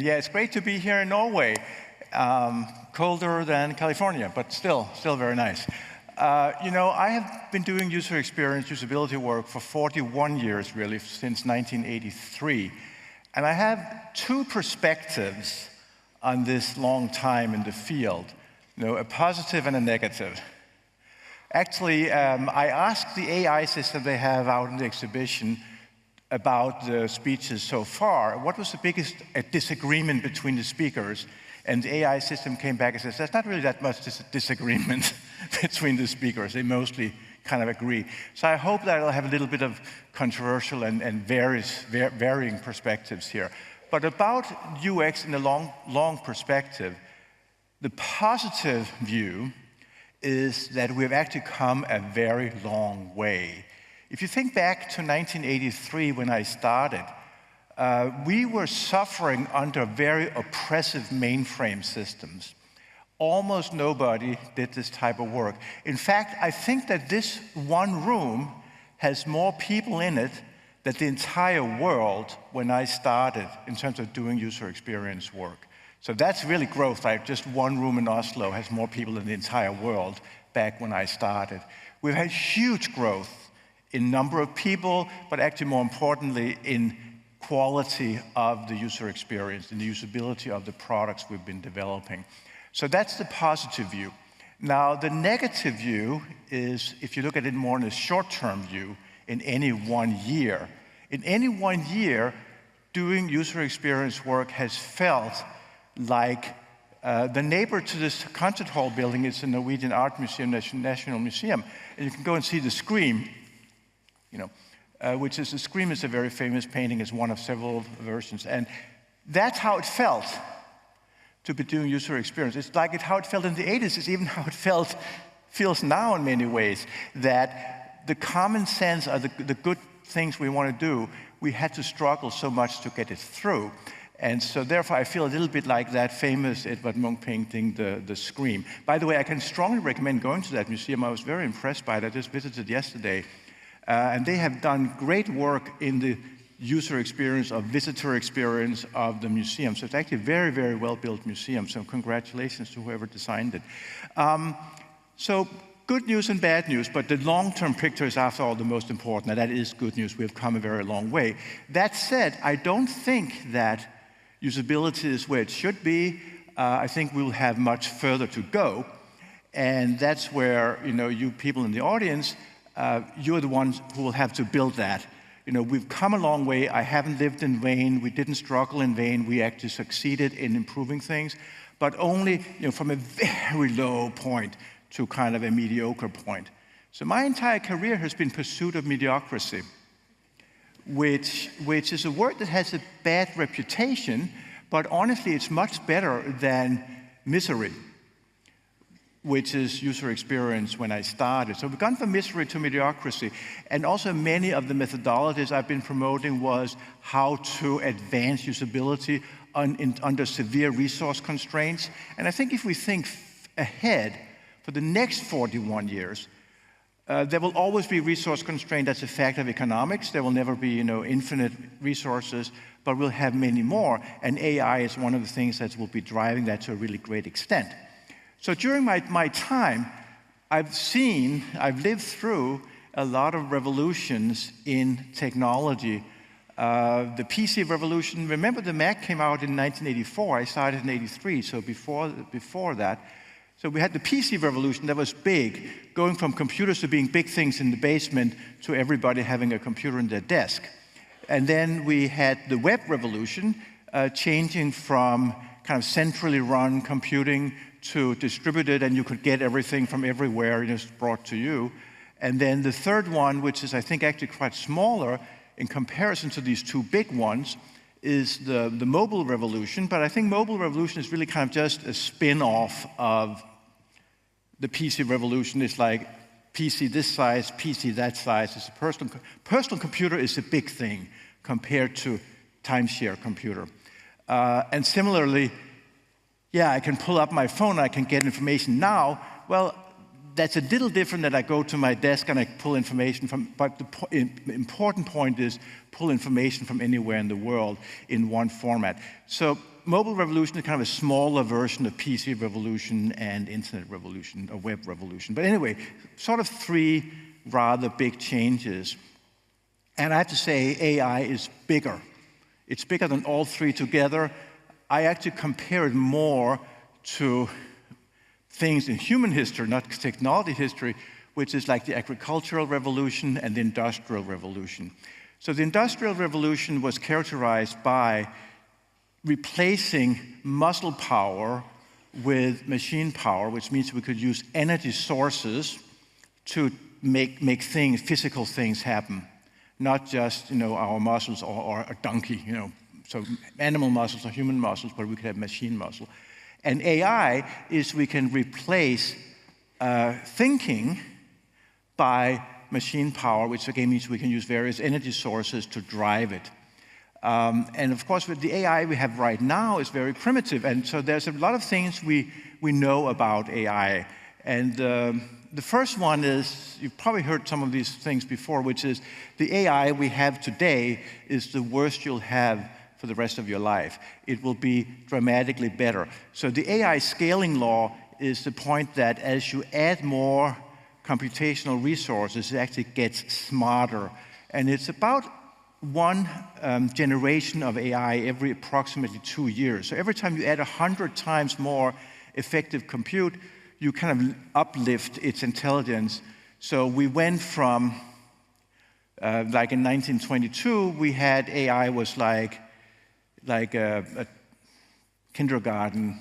And yeah, it's great to be here in Norway. Colder than California, but still very nice. I have been doing user experience, usability work for 41 years, really, since 1983. And I have two perspectives on this long time in the field, a positive and a negative. Actually, I asked the AI system they have out in the exhibition about the speeches so far, what was the biggest disagreement between the speakers? And the AI system came back and says, there's not really that much disagreement between the speakers. They mostly kind of agree. So I hope that I'll have a little bit of controversial and varying perspectives here. But about UX in the long perspective, the positive view is that we've actually come a very long way. If you think back to 1983 when I started, we were suffering under very oppressive mainframe systems. Almost nobody did this type of work. In fact, I think that this one room has more people in it than the entire world when I started in terms of doing user experience work. So that's really growth, like just one room in Oslo has more people than the entire world back when I started. We've had huge growth in number of people, but actually more importantly in quality of the user experience and the usability of the products we've been developing. So that's the positive view. Now, the negative view is, if you look at it more in a short-term view, in any 1 year. In any 1 year, doing user experience work has felt like the neighbor to this concert hall building is the Norwegian Art Museum, National Museum, and you can go and see the Scream, which is, the Scream is a very famous painting, it's one of several versions, and that's how it felt to be doing user experience. It's like how it felt in the 80s, it's even how it feels now in many ways, that the common sense or the good things we want to do, we had to struggle so much to get it through. And so therefore I feel a little bit like that famous Edvard Munch painting, the Scream. By the way, I can strongly recommend going to that museum. I was very impressed by it. I just visited yesterday. And they have done great work in the user experience or visitor experience of the museum. So it's actually a very, very well-built museum. So congratulations to whoever designed it. So good news and bad news, but the long-term picture is after all the most important, and that is good news. We've come a very long way. That said, I don't think that usability is where it should be. I think we'll have much further to go. And that's where, you people in the audience, you're the ones who will have to build that. We've come a long way. I haven't lived in vain. We didn't struggle in vain. We actually succeeded in improving things, but only from a very low point to kind of a mediocre point. So my entire career has been pursuit of mediocrity, which is a word that has a bad reputation, but honestly, it's much better than misery, which is user experience when I started. So we've gone from misery to mediocrity. And also many of the methodologies I've been promoting was how to advance usability under severe resource constraints. And I think if we think ahead for the next 41 years, there will always be resource constraint. That's a fact of economics. There will never be infinite resources, but we'll have many more. And AI is one of the things that will be driving that to a really great extent. So during my time, I've lived through a lot of revolutions in technology. The PC revolution, remember the Mac came out in 1984, I started in 83, so before that. So we had the PC revolution that was big, going from computers to being big things in the basement to everybody having a computer in their desk. And then we had the web revolution, changing from kind of centrally run computing to distributed, and you could get everything from everywhere just brought to you. And then the third one, which is I think actually quite smaller in comparison to these two big ones, is the mobile revolution. But I think mobile revolution is really kind of just a spin-off of the PC revolution. It's like PC this size, PC that size. It's a personal computer is a big thing compared to timeshare computer. And similarly, yeah, I can pull up my phone, I can get information now. Well, that's a little different that I go to my desk and I pull information from, but the important point is pull information from anywhere in the world in one format. So mobile revolution is kind of a smaller version of PC revolution and internet revolution, or web revolution. But anyway, sort of three rather big changes. And I have to say, AI is bigger. It's bigger than all three together. I actually compare it more to things in human history, not technology history, which is like the agricultural revolution and the industrial revolution. So the industrial revolution was characterized by replacing muscle power with machine power, which means we could use energy sources to make things, physical things happen, not just our muscles or a donkey, so animal muscles or human muscles, but we could have machine muscle. And AI is we can replace thinking by machine power, which again means we can use various energy sources to drive it. And of course, with the AI we have right now is very primitive, and so there's a lot of things we know about AI. And the first one is, you've probably heard some of these things before, which is the AI we have today is the worst you'll have for the rest of your life. It will be dramatically better. So the AI scaling law is the point that as you add more computational resources, it actually gets smarter. And it's about one generation of AI every approximately 2 years. So every time you add 100 times more effective compute, you kind of uplift its intelligence. So we went from, like in 1922, we had AI was like a kindergarten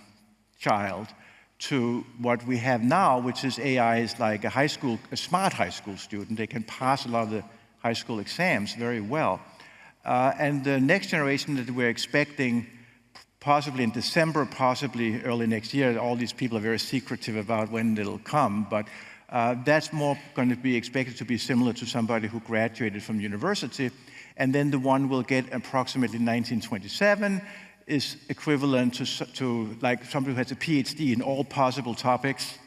child, to what we have now, which is AI is like a smart high school student. They can pass a lot of the high school exams very well. And the next generation that we're expecting, possibly in December, possibly early next year, all these people are very secretive about when it'll come, but that's more going to be expected to be similar to somebody who graduated from university. And then the one we'll get approximately 1927 is equivalent to like somebody who has a PhD in all possible topics.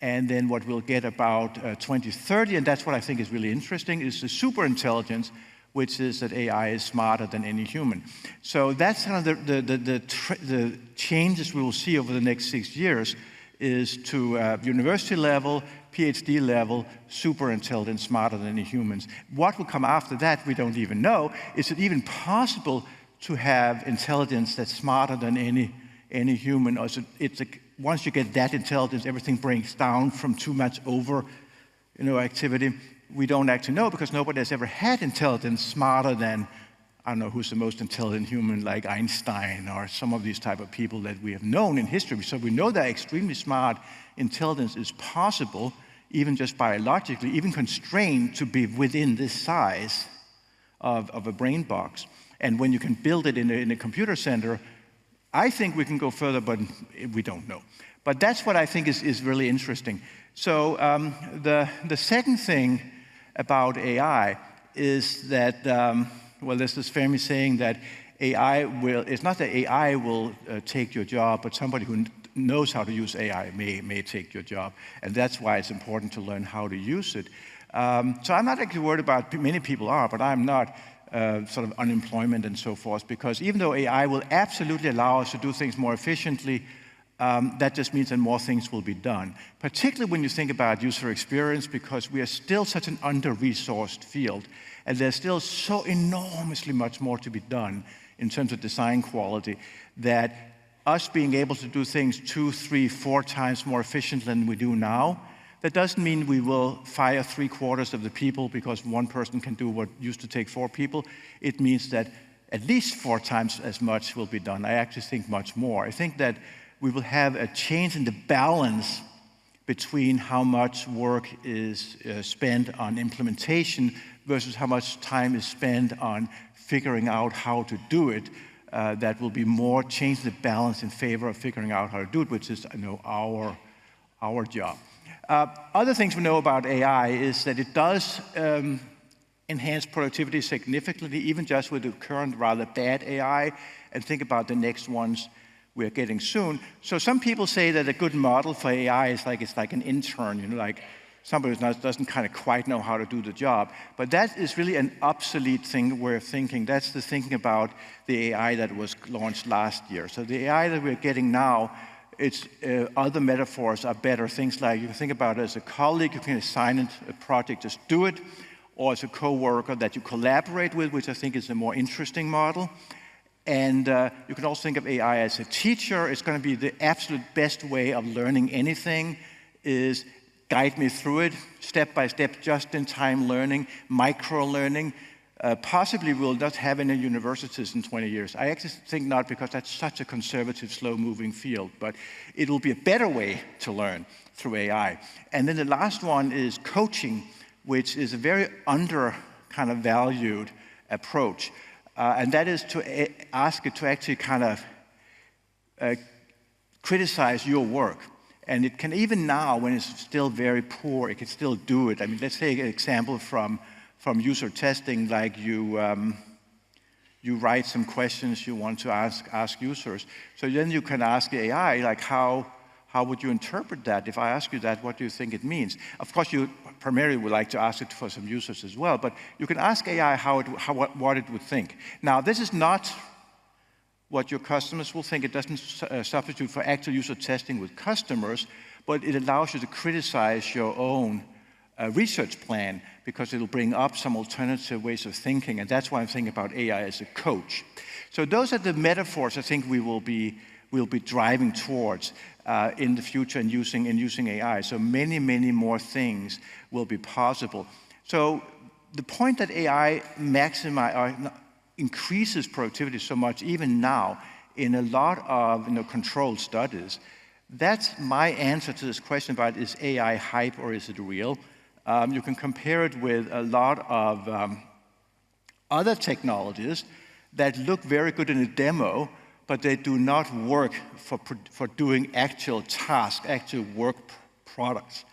And then what we'll get about 2030, and that's what I think is really interesting, is the superintelligence, which is that AI is smarter than any human. So that's kind of the changes we will see over the next 6 years is to university level, PhD level, superintelligence, smarter than any humans. What will come after that, we don't even know. Is it even possible to have intelligence that's smarter than any human? Or once you get that intelligence, everything breaks down from too much activity. We don't actually know because nobody has ever had intelligence smarter than, I don't know who's the most intelligent human, like Einstein or some of these type of people that we have known in history. So we know that extremely smart intelligence is possible, even just biologically, even constrained to be within this size of a brain box. And when you can build it in a computer center, I think we can go further, but we don't know. But that's what I think is really interesting. So the second thing about AI is that, there's this famous saying that it's not that AI will take your job, but somebody who knows how to use AI may take your job. And that's why it's important to learn how to use it. So I'm not actually worried about, many people are, but I'm not, sort of unemployment and so forth, because even though AI will absolutely allow us to do things more efficiently, that just means that more things will be done. Particularly when you think about user experience, because we are still such an under-resourced field, and there's still so enormously much more to be done in terms of design quality, that us being able to do things 2, 3, 4 times more efficiently than we do now, that doesn't mean we will fire 3/4 of the people because one person can do what used to take 4 people. It means that at least 4 times as much will be done. I actually think much more. I think that we will have a change in the balance between how much work is spent on implementation versus how much time is spent on figuring out how to do it. That will be more change the balance in favor of figuring out how to do it, which is our job. Other things we know about AI is that it does enhance productivity significantly, even just with the current rather bad AI, and think about the next ones we're getting soon. So some people say that a good model for AI is like, it's like an intern, like somebody who doesn't kind of quite know how to do the job. But that is really an obsolete way of thinking. That's the thinking about the AI that was launched last year. So the AI that we're getting now, it's other metaphors are better. Things like you can think about it as a colleague, you can assign it a project, just do it, or as a coworker that you collaborate with, which I think is a more interesting model. And you can also think of AI as a teacher. It's going to be the absolute best way of learning anything is guide me through it, step by step, just-in-time learning, micro-learning. Possibly we'll not have any universities in 20 years. I actually think not, because that's such a conservative, slow-moving field, but it'll be a better way to learn through AI. And then the last one is coaching, which is a very kind of valued approach. And that is to ask it to actually kind of criticize your work. And it can, even now, when it's still very poor, it can still do it. I mean, let's take an example from user testing, like you write some questions you want to ask users. So then you can ask AI, like, how would you interpret that? If I ask you that, what do you think it means? Of course, you primarily would like to ask it for some users as well, but you can ask AI what it would think. Now, this is not what your customers will think. It doesn't substitute for actual user testing with customers, but it allows you to criticize your own research plan, because it'll bring up some alternative ways of thinking, and that's why I'm thinking about AI as a coach. So those are the metaphors I think we will be driving towards in the future in using AI. So many, many more things will be possible. So the point that AI increases productivity so much, even now, in a lot of controlled studies, that's my answer to this question about, is AI hype or is it real? You can compare it with a lot of other technologies that look very good in a demo, but they do not work for doing actual tasks, actual work products.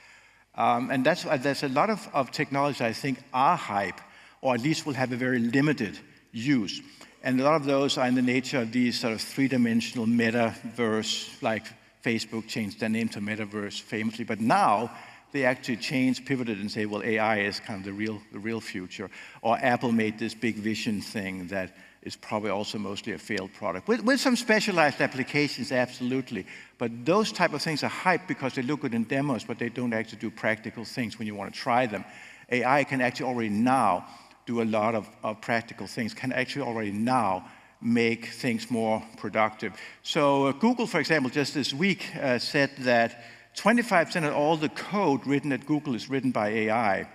And there's a lot of technologies I think are hype, or at least will have a very limited use. And a lot of those are in the nature of these sort of three-dimensional metaverse, like Facebook changed their name to Metaverse famously, but now they actually pivoted and say, well, AI is kind of the real future. Or Apple made this big vision thing that is probably also mostly a failed product. With some specialized applications, absolutely. But those type of things are hype because they look good in demos, but they don't actually do practical things when you want to try them. AI can actually already now do a lot of practical things, can actually already now make things more productive. So Google, for example, just this week said that 25% of all the code written at Google is written by AI.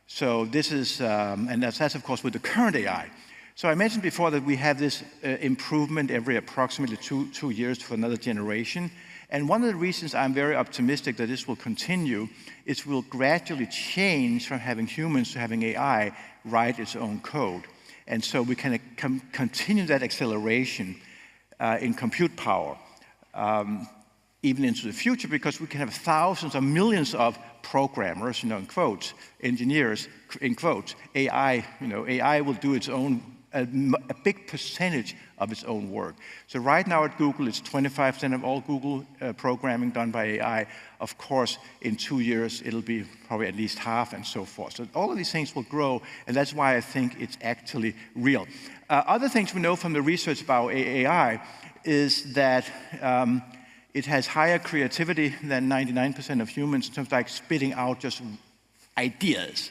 So this is, and that's of course with the current AI. So I mentioned before that we have this improvement every approximately two years for another generation. And one of the reasons I'm very optimistic that this will continue is we'll gradually change from having humans to having AI write its own code. And so we can continue that acceleration in compute power. Even into the future, because we can have thousands or millions of programmers, in quotes, engineers, in quotes. AI will do its own, a big percentage of its own work. So right now at Google, it's 25% of all Google programming done by AI. Of course, in 2 years, it'll be probably at least half and so forth. So all of these things will grow, and that's why I think it's actually real. Other things we know from the research about AI is that it has higher creativity than 99% of humans in terms of like spitting out just ideas.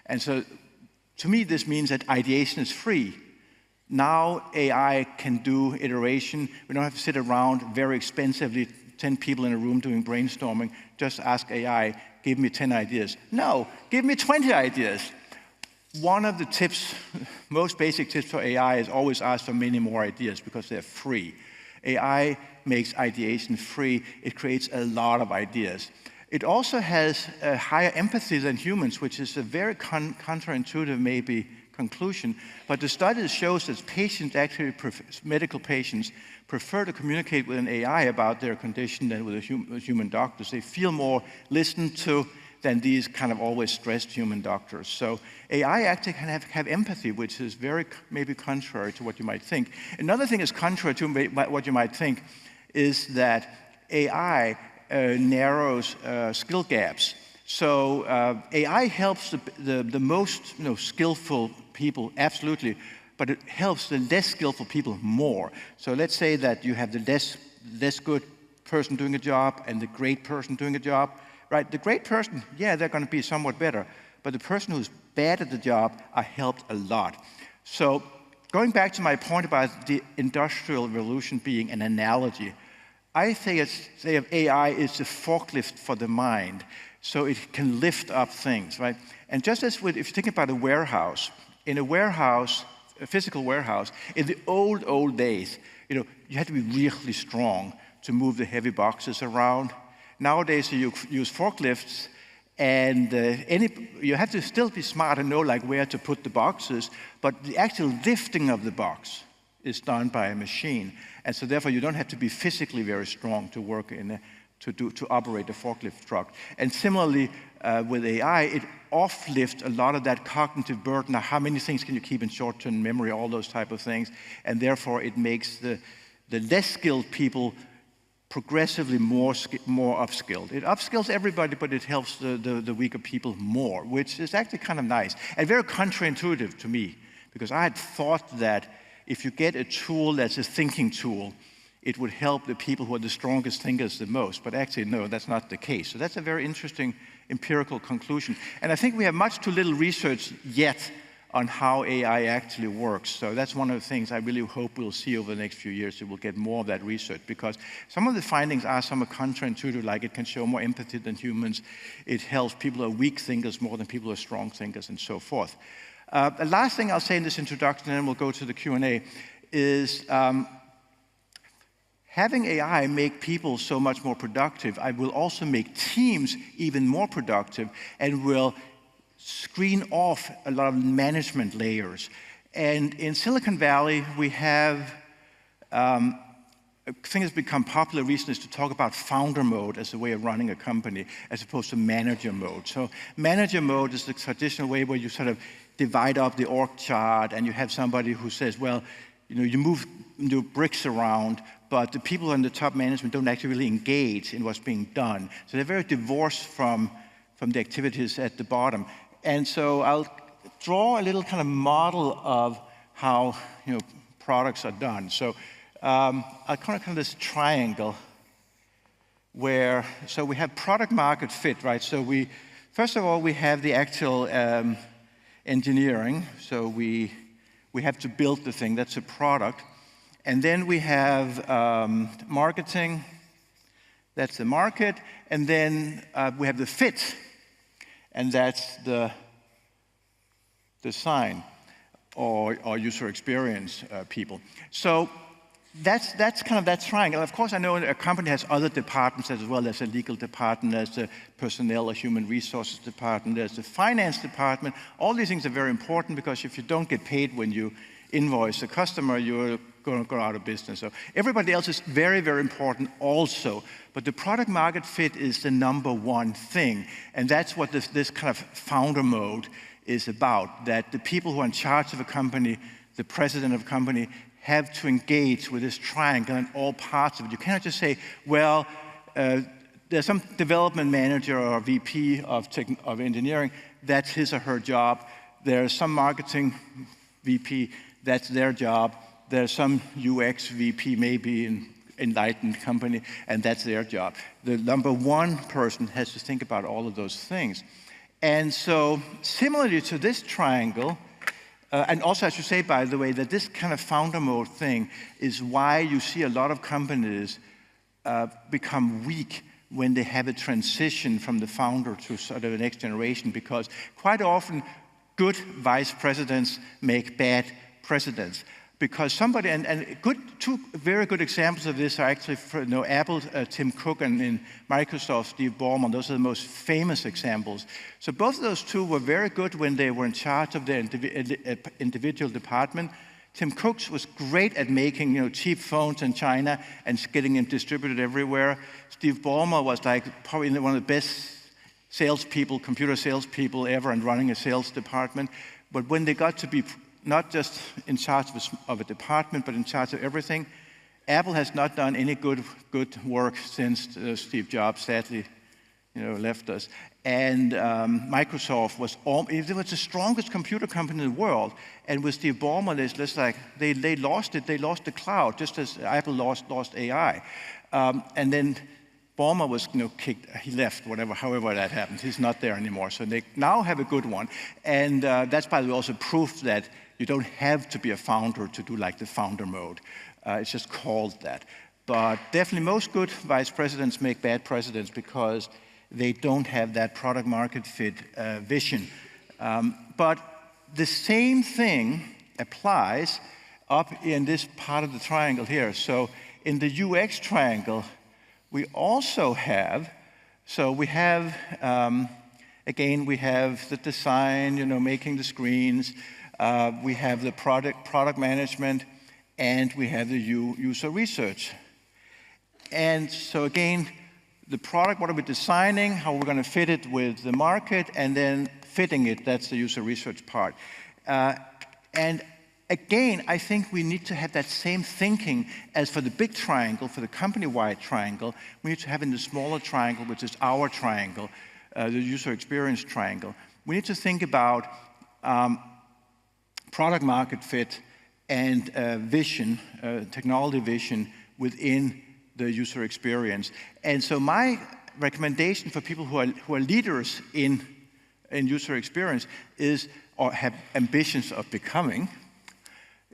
And so to me, this means that ideation is free. Now AI can do iteration. We don't have to sit around very expensively, 10 people in a room doing brainstorming. Just ask AI, give me 10 ideas. No, give me 20 ideas. One of the tips, most basic tips for AI is always ask for many more ideas because they're free. AI makes ideation free. It creates a lot of ideas. It also has a higher empathy than humans, which is a very counterintuitive, maybe, conclusion. But the study shows that patients, actually medical patients, prefer to communicate with an AI about their condition than with human doctors. They feel more listened to than these kind of always stressed human doctors. So AI actually can have empathy, which is very maybe contrary to what you might think. Another thing is contrary to what you might think is that AI narrows skill gaps. So AI helps the most skillful people, absolutely, but it helps the less skillful people more. So let's say that you have the less good person doing a job and the great person doing a job, right? The great person, yeah, they're going to be somewhat better, but the person who's bad at the job are helped a lot. So going back to my point about the Industrial Revolution being an analogy, I say of AI is the forklift for the mind, so it can lift up things, right? And just as if you think about a warehouse, in a warehouse, a physical warehouse, in the old days, you had to be really strong to move the heavy boxes around. Nowadays, you use forklifts, and you have to still be smart and know where to put the boxes, but the actual lifting of the box is done by a machine, and so therefore you don't have to be physically very strong to work to operate a forklift truck. And similarly, with AI, it offlifts a lot of that cognitive burden. Now, how many things can you keep in short-term memory, all those type of things, and therefore it makes the less skilled people progressively more upskilled. It upskills everybody, but it helps the weaker people more, which is actually kind of nice and very counterintuitive to me, because I had thought that if you get a tool that's a thinking tool, it would help the people who are the strongest thinkers the most. But actually, no, that's not the case. So that's a very interesting empirical conclusion. And I think we have much too little research yet on how AI actually works. So that's one of the things I really hope we'll see over the next few years, that we'll get more of that research, because some of the findings are somewhat counterintuitive, like it can show more empathy than humans, it helps people who are weak thinkers more than people who are strong thinkers, and so forth. The last thing I'll say in this introduction, and then we'll go to the Q&A, is having AI make people so much more productive, I will also make teams even more productive, and will screen off a lot of management layers. And in Silicon Valley, we have a thing that's become popular recently is to talk about founder mode as a way of running a company, as opposed to manager mode. So manager mode is the traditional way where you sort of divide up the org chart, and you have somebody who says, well, you move bricks around, but the people in the top management don't actually really engage in what's being done. So they're very divorced from the activities at the bottom. And so I'll draw a little kind of model of how products are done. So I'll kind of this triangle where, so we have product market fit, right? So first of all, we have the actual engineering. So we have to build the thing, that's a product. And then we have marketing, that's the market. And then we have the fit, and that's the design or user experience people. So that's kind of that triangle. Of course, I know a company has other departments as well. There's a legal department, there's a personnel or human resources department, there's a finance department. All these things are very important, because if you don't get paid when you invoice a customer, you're going to go out of business. So everybody else is very, very important also. But the product market fit is the number one thing. And that's what this kind of founder mode is about, that the people who are in charge of a company, the president of a company, have to engage with this triangle and all parts of it. You cannot just say, well, there's some development manager or VP of engineering, that's his or her job. There's some marketing VP, that's their job. There's some UX VP, maybe in enlightened company, and that's their job. The number one person has to think about all of those things. And so, similarly to this triangle, and also I should say, by the way, that this kind of founder mode thing is why you see a lot of companies become weak when they have a transition from the founder to sort of the next generation, because quite often good vice presidents make bad presidents. Because somebody, and two very good examples of this are actually Apple, Tim Cook, and in Microsoft, Steve Ballmer. Those are the most famous examples. So both of those two were very good when they were in charge of their individual department. Tim Cook was great at making cheap phones in China and getting them distributed everywhere. Steve Ballmer was probably one of the best salespeople, computer salespeople ever, and running a sales department. But when they got to be not just in charge of a department, but in charge of everything, Apple has not done any good work since Steve Jobs sadly left us. And Microsoft was the strongest computer company in the world. And with Steve Ballmer, it's just like they lost it. They lost the cloud, just as Apple lost AI. And then Ballmer was kicked. He left, however that happened. He's not there anymore. So they now have a good one. And that's, by the way, also proof that you don't have to be a founder to do like the founder mode. It's just called that. But definitely most good vice presidents make bad presidents because they don't have that product market fit vision. But the same thing applies up in this part of the triangle here. So in the UX triangle, we also have, again, we have the design, making the screens, we have the product management, and we have the user research. And so again, the product, what are we designing, how we're going to fit it with the market, and then fitting it, that's the user research part. And again, I think we need to have that same thinking as for the big triangle, for the company-wide triangle. We need to have in the smaller triangle, which is our triangle, the user experience triangle. We need to think about product market fit and vision, technology vision within the user experience. And so my recommendation for people who are leaders in user experience is, or have ambitions of becoming,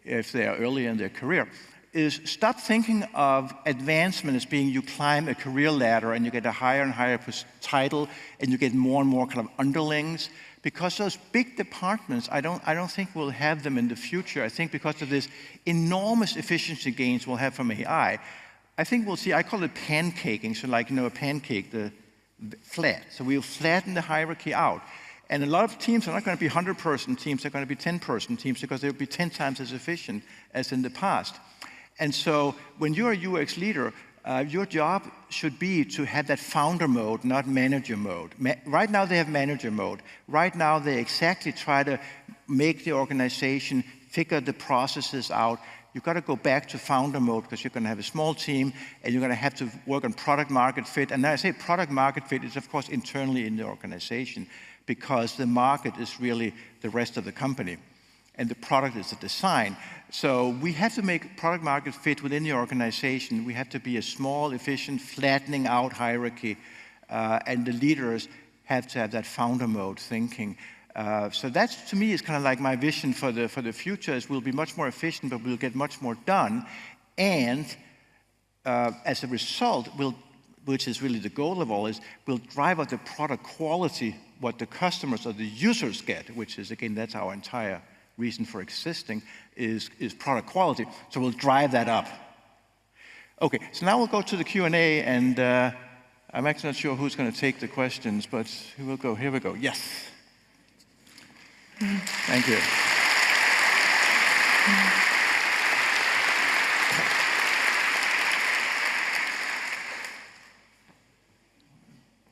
if they are early in their career, is stop thinking of advancement as being you climb a career ladder and you get a higher and higher title and you get more and more kind of underlings. Because those big departments, I don't think we'll have them in the future. I think because of this enormous efficiency gains we'll have from AI, I think we'll see, I call it pancaking, so like, a pancake, the flat. So we'll flatten the hierarchy out. And a lot of teams are not going to be 100-person teams, they're going to be 10-person teams because they'll be 10 times as efficient as in the past. And so when you're a UX leader, your job should be to have that founder mode, not manager mode. Right now they have manager mode. Right now they exactly try to make the organization figure the processes out. You've got to go back to founder mode because you're going to have a small team and you're going to have to work on product market fit. And I say product market fit is, of course, internally in the organization because the market is really the rest of the company and the product is the design. So we have to make product market fit within the organization. We have to be a small, efficient, flattening out hierarchy, and the leaders have to have that founder mode thinking. So that, to me, is kind of like my vision for the future, is we'll be much more efficient, but we'll get much more done. And as a result, which is really the goal of all, is we'll drive up the product quality, what the customers or the users get, which is, again, that's our entire reason for existing, is product quality. So we'll drive that up. Okay, so now we'll go to the Q&A, and I'm actually not sure who's going to take the questions, but who will go? Here we go. Yes. Thank you.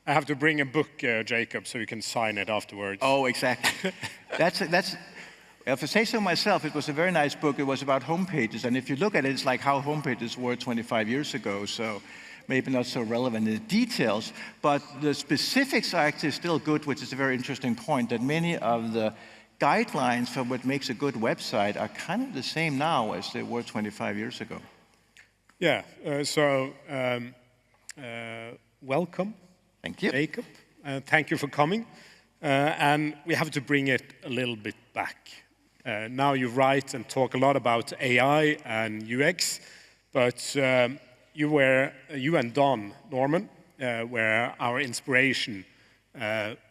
I have to bring a book, Jakob, so you can sign it afterwards. Oh, exactly. That's. If I say so myself, it was a very nice book. It was about homepages, and if you look at it, it's like how homepages were 25 years ago. So maybe not so relevant in the details, but the specifics are actually still good, which is a very interesting point. That many of the guidelines for what makes a good website are kind of the same now as they were 25 years ago. Yeah. Welcome. Thank you. Jakob. Thank you for coming. And we have to bring it a little bit back. Now you write and talk a lot about AI and UX, but you and Don Norman were our inspiration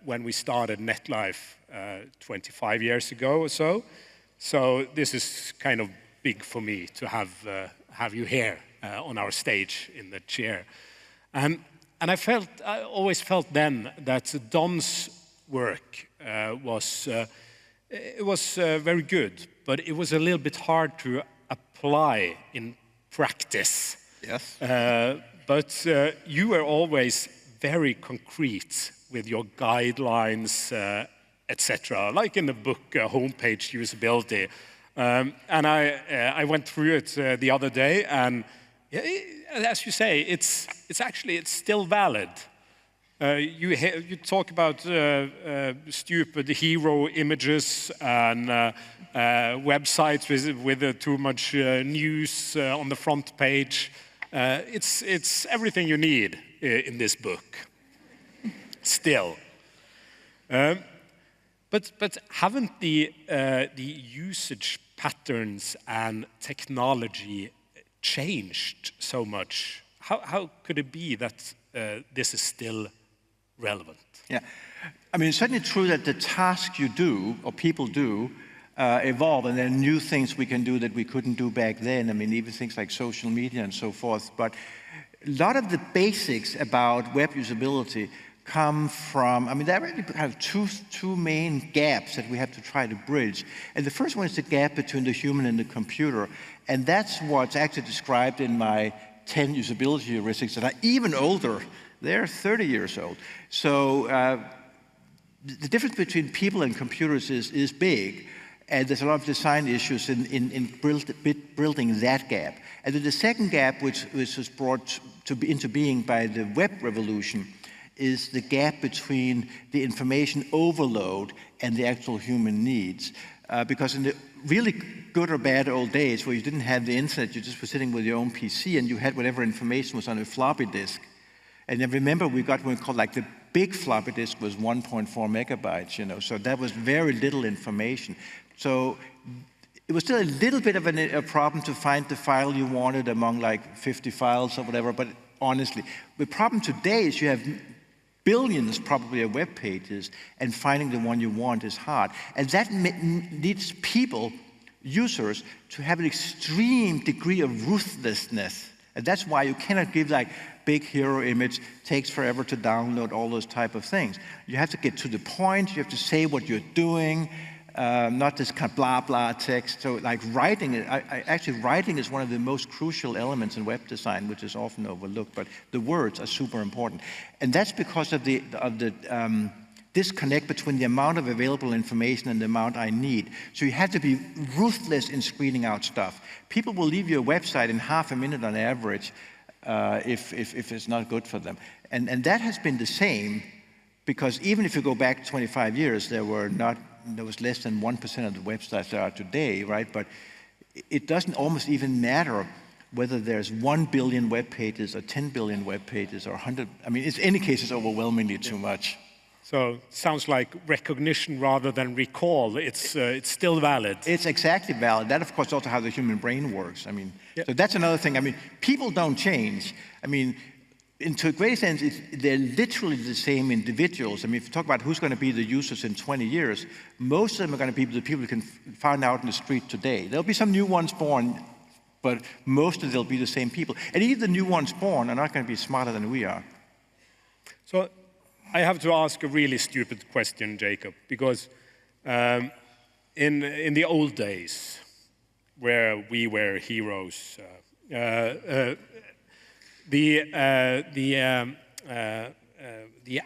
when we started NetLife 25 years ago or so. So this is kind of big for me to have you here on our stage in the chair. And I always felt then that Don's work was very good, but it was a little bit hard to apply in practice. Yes. But you were always very concrete with your guidelines, etc., like in the book Homepage Usability. And I went through it the other day, and as you say, it's still valid. You talk about stupid hero images and websites with too much news on the front page. It's everything you need in this book, still. But haven't the usage patterns and technology changed so much? How could it be that this is still relevant? Yeah, I mean, it's certainly true that the tasks you do, or people do, evolve, and there are new things we can do that we couldn't do back then. I mean, even things like social media and so forth. But a lot of the basics about web usability come from, I mean, there are really kind of two main gaps that we have to try to bridge. And the first one is the gap between the human and the computer. And that's what's actually described in my 10 usability heuristics that are even older. They're 30 years old. So the difference between people and computers is big. And there's a lot of design issues in building that gap. And then the second gap, which was brought into being by the web revolution, is the gap between the information overload and the actual human needs. Because in the really good or bad old days where you didn't have the internet, you just were sitting with your own PC and you had whatever information was on a floppy disk. And then remember, we got what we called like the big floppy disk was 1.4 megabytes, you know, so that was very little information. So it was still a little bit of a problem to find the file you wanted among like 50 files or whatever, but honestly, the problem today is you have billions probably of web pages, and finding the one you want is hard. And that needs people, users, to have an extreme degree of ruthlessness. And that's why you cannot give like big hero image, takes forever to download, all those type of things. You have to get to the point, you have to say what you're doing, not this kind of blah, blah text. So like writing, actually writing is one of the most crucial elements in web design, which is often overlooked, but the words are super important. And that's because of the disconnect between the amount of available information and the amount I need. So you have to be ruthless in screening out stuff. People will leave your website in half a minute on average if it's not good for them. And that has been the same, because even if you go back 25 years, there was less than 1% of the websites there are today, right? But it doesn't almost even matter whether there's 1 billion web pages or 10 billion web pages or 100. I mean, in any case, it's overwhelmingly too much. So sounds like recognition rather than recall. It's still valid. It's exactly valid. That, of course, is also how the human brain works. I mean, so that's another thing. I mean, people don't change. I mean, to a great extent, they're literally the same individuals. I mean, if you talk about who's going to be the users in 20 years, most of them are going to be the people you can find out in the street today. There'll be some new ones born, but most of them will be the same people. And even the new ones born are not going to be smarter than we are. So I have to ask a really stupid question, Jakob, because in the old days, where we were heroes, the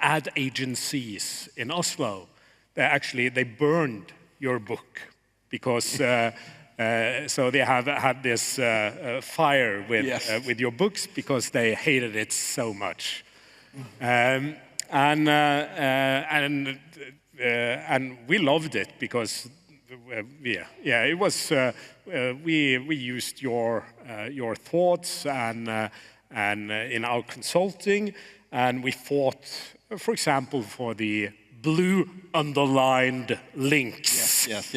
ad agencies in Oslo, they burned your book because so they have had this fire with your books because they hated it so much, and we loved it because it was we used your thoughts and in our consulting, and we fought, for example, for the blue underlined links. Yes.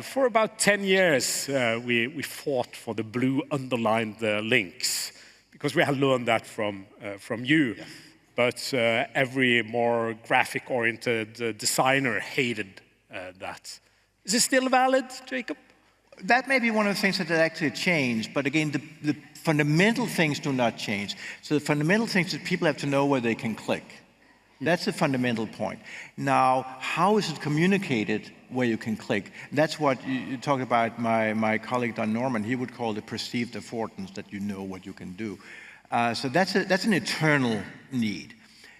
For about 10 years, we fought for the blue underlined links because we had learned that from you. Yes. But every more graphic-oriented designer hated that. Is it still valid, Jakob? That may be one of the things that actually changed, but again, the fundamental things do not change. So the fundamental things is people have to know where they can click. That's the fundamental point. Now, how is it communicated where you can click? That's what you talked about. My colleague Don Norman, he would call the perceived affordance, that you know what you can do. So that's an eternal need.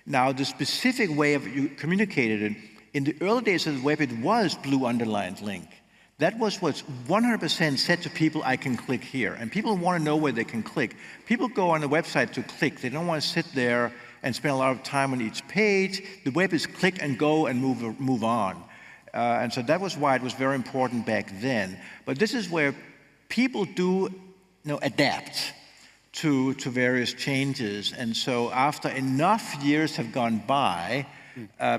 Now, the specific way of you communicated it, in the early days of the web, it was blue underlined link. That was what's 100% said to people, I can click here. And people want to know where they can click. People go on the website to click. They don't want to sit there and spend a lot of time on each page. The web is click and go and move on. And so that was why it was very important back then. But this is where people do adapt to various changes. And so after enough years have gone by,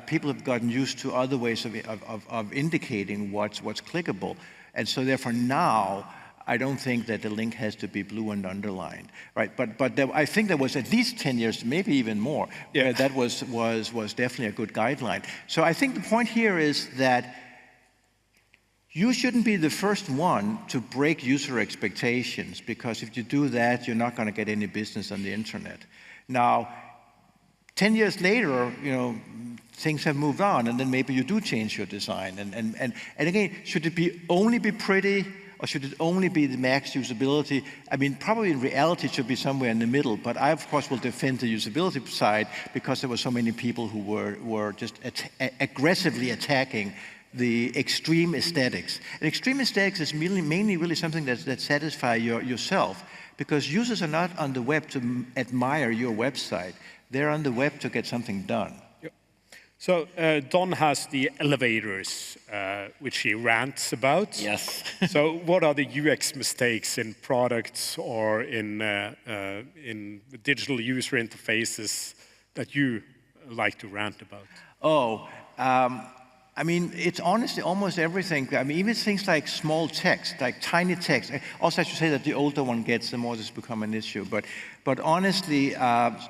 people have gotten used to other ways of indicating what's clickable. And so therefore now, I don't think that the link has to be blue and underlined, right? But I think there was at least 10 years, maybe even more, where that was definitely a good guideline. So I think the point here is that you shouldn't be the first one to break user expectations, because if you do that, you're not going to get any business on the internet. Now, 10 years later, things have moved on, and then maybe you do change your design. And again, should it only be pretty, or should it only be the max usability? I mean, probably in reality it should be somewhere in the middle, but I, of course, will defend the usability side because there were so many people who were just aggressively attacking the extreme aesthetics. And extreme aesthetics is mainly really something that satisfies yourself, because users are not on the web to admire your website. They're on the web to get something done. Yep. So Don has the elevators, which he rants about. Yes. So what are the UX mistakes in products or in digital user interfaces that you like to rant about? Oh, I mean, it's honestly almost everything. I mean, even things like small text, like tiny text. Also, I should say that the older one gets, the more this becomes an issue. But honestly,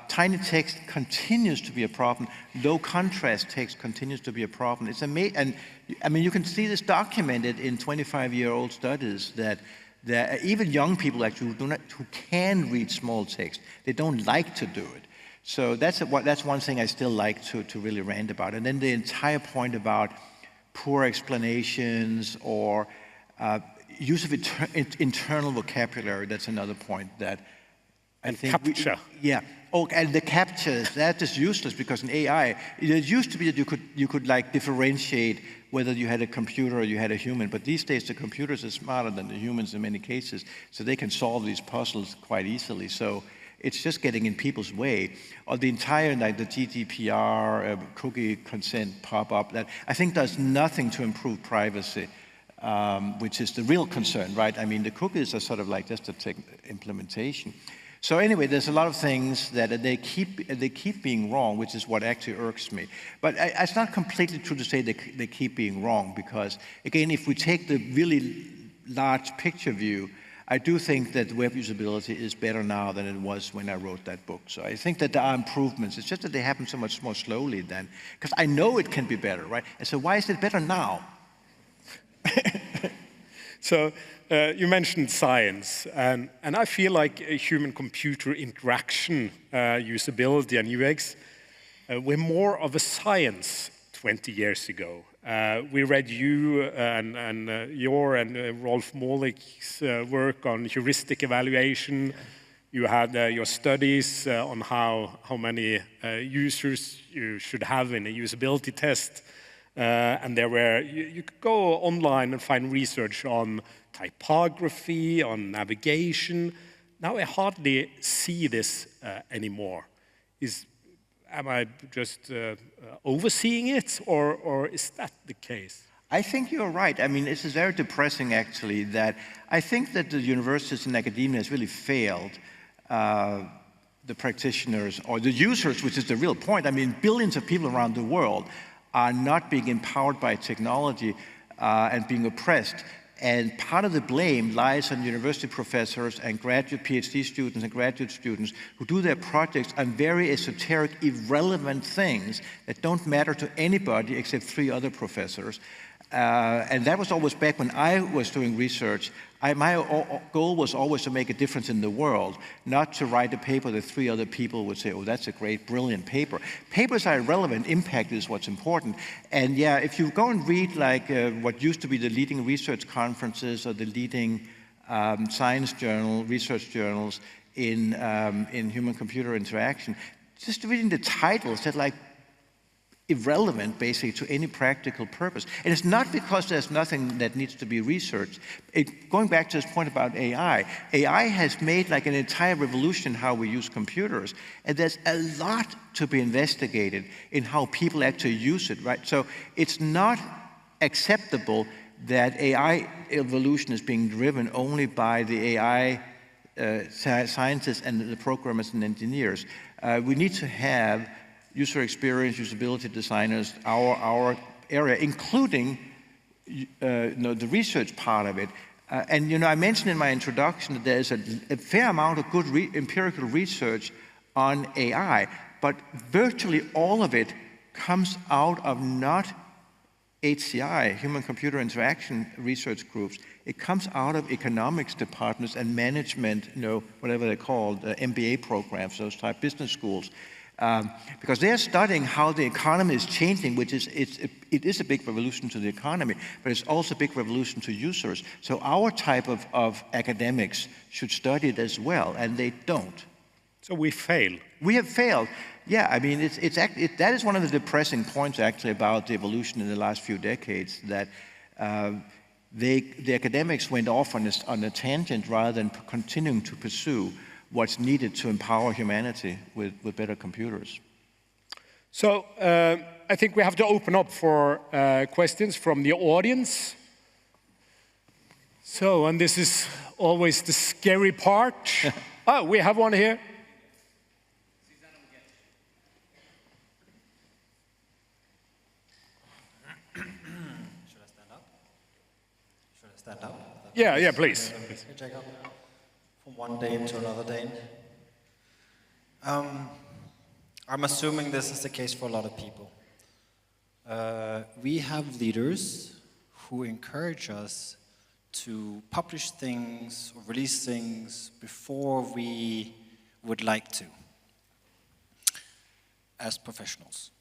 tiny text continues to be a problem. Low contrast text continues to be a problem. It's amazing, and I mean, you can see this documented in 25-year-old studies that even young people actually who can read small text, they don't like to do it. So that's one thing I still like to really rant about. And then the entire point about poor explanations or use of internal vocabulary, that's another point that I think... Captcha. Yeah. Oh, and the captchas, that is useless, because in AI, it used to be that you could like differentiate whether you had a computer or you had a human. But these days, the computers are smarter than the humans in many cases, so they can solve these puzzles quite easily. So it's just getting in people's way. Or the entire, like the GDPR, cookie consent pop-up, that I think does nothing to improve privacy, which is the real concern, right? I mean, the cookies are sort of like just a implementation. So anyway, there's a lot of things that they keep being wrong, which is what actually irks me. But it's not completely true to say they keep being wrong, because again, if we take the really large picture view, I do think that web usability is better now than it was when I wrote that book. So I think that there are improvements. It's just that they happen so much more slowly then, because I know it can be better, right? And so why is it better now? So you mentioned science, and I feel like a human-computer interaction, usability and UX, were more of a science 20 years ago. We read you and your and Rolf Mollick's work on heuristic evaluation. You had your studies on how many users you should have in a usability test. And there were, you could go online and find research on typography, on navigation. Now I hardly see this anymore. Am I just overseeing it, or is that the case? I think you're right. I mean, this is very depressing, actually, that I think that the universities and academia has really failed the practitioners or the users, which is the real point. I mean, billions of people around the world are not being empowered by technology and being oppressed. And part of the blame lies on university professors and graduate PhD students and graduate students who do their projects on very esoteric, irrelevant things that don't matter to anybody except 3 other professors. And that was always back when I was doing research. My goal was always to make a difference in the world, not to write a paper that 3 other people would say, oh, that's a great, brilliant paper. Papers are irrelevant. Impact is what's important. And yeah, if you go and read like what used to be the leading research conferences or the leading science journal, research journals in human-computer interaction, just reading the titles, that like irrelevant, basically, to any practical purpose. And it's not because there's nothing that needs to be researched. Going back to this point about AI, AI has made like an entire revolution in how we use computers, and there's a lot to be investigated in how people actually use it, right? So it's not acceptable that AI evolution is being driven only by the AI scientists and the programmers and engineers. We need to have user experience, usability designers, our area, including the research part of it. And I mentioned in my introduction that there's a fair amount of good empirical research on AI, but virtually all of it comes out of not HCI, human-computer interaction research groups. It comes out of economics departments and management, whatever they're called, MBA programs, those type business schools. Because they're studying how the economy is changing, which is it is a big revolution to the economy, but it's also a big revolution to users. So our type of academics should study it as well, and they don't. So we fail. We have failed. Yeah, I mean, that is one of the depressing points actually about the evolution in the last few decades, that the academics went off on a tangent rather than continuing to pursue what's needed to empower humanity with better computers. So I think we have to open up for questions from the audience. So, and this is always the scary part. Oh, we have one here. Should I stand up? Should I stand up? Yeah, please. Hey, Jakob. From one day to another day. I'm assuming this is the case for a lot of people. We have leaders who encourage us to publish things or release things before we would like to, as professionals.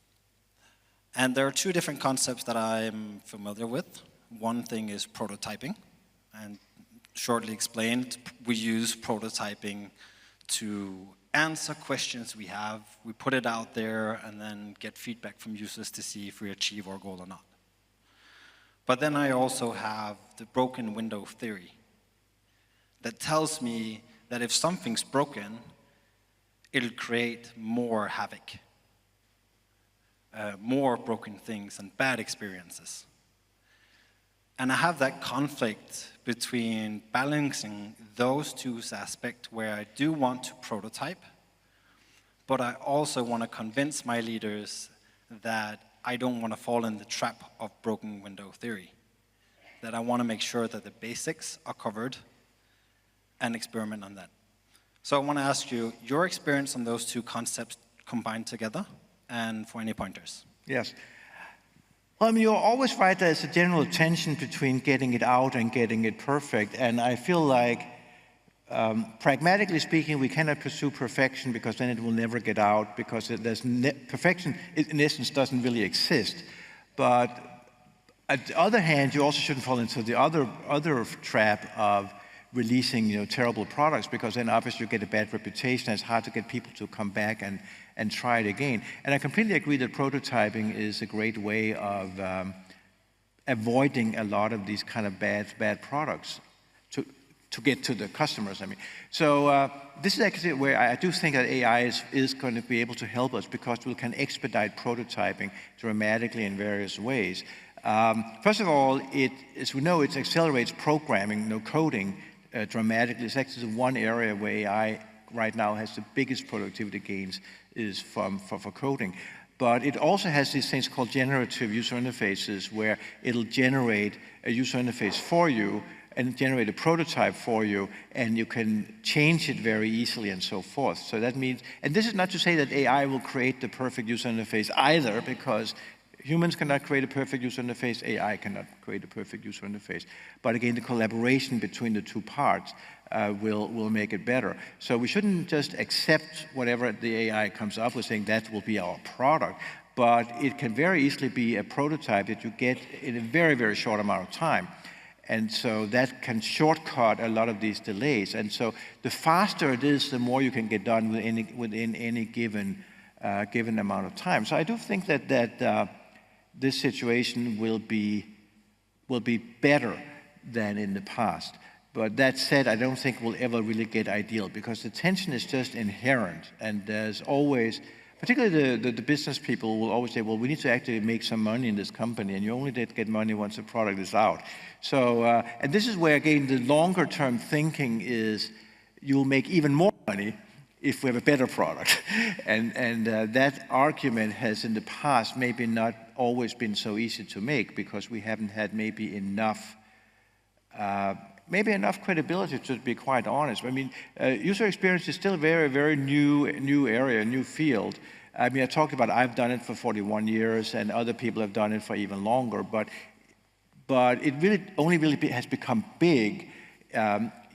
And there are two different concepts that I'm familiar with. One thing is prototyping, and shortly explained, we use prototyping to answer questions we have, we put it out there, and then get feedback from users to see if we achieve our goal or not. But then I also have the broken window theory that tells me that if something's broken, it'll create more havoc, more broken things and bad experiences. And I have that conflict between balancing those two aspects where I do want to prototype, but I also want to convince my leaders that I don't want to fall in the trap of broken window theory, that I want to make sure that the basics are covered and experiment on that. So I want to ask you your experience on those two concepts combined together and for any pointers. Yes. Well, I mean, you're always right, there's a general tension between getting it out and getting it perfect. And I feel like, pragmatically speaking, we cannot pursue perfection because then it will never get out, because perfection, in essence, doesn't really exist. But on the other hand, you also shouldn't fall into the other trap of releasing terrible products, because then obviously you get a bad reputation. It's hard to get people to come back and try it again. And I completely agree that prototyping is a great way of avoiding a lot of these kind of bad products to get to the customers, I mean. So this is actually where I do think that AI is going to be able to help us, because we can expedite prototyping dramatically in various ways. First of all, as we know, it accelerates programming, coding dramatically. It's actually one area where AI right now has the biggest productivity gains is for coding. But it also has these things called generative user interfaces, where it'll generate a user interface for you and generate a prototype for you, and you can change it very easily and so forth. So that means, and this is not to say that AI will create the perfect user interface either, because humans cannot create a perfect user interface, AI cannot create a perfect user interface. But again, the collaboration between the two parts will make it better. So we shouldn't just accept whatever the AI comes up with, saying that will be our product, but it can very easily be a prototype that you get in a very, very short amount of time. And so that can shortcut a lot of these delays. And so the faster it is, the more you can get done within any given given amount of time. So I do think that this situation will be better than in the past. But that said, I don't think we'll ever really get ideal, because the tension is just inherent, and there's always, particularly the business people will always say, well, we need to actually make some money in this company, and you only get money once the product is out. So, and this is where, again, the longer term thinking is you'll make even more money if we have a better product. And that argument has in the past maybe not always been so easy to make, because we haven't had maybe enough credibility, to be quite honest. I mean, user experience is still a very, very new area, new field. I mean, I talked about I've done it for 41 years, and other people have done it for even longer, but it really only has become big.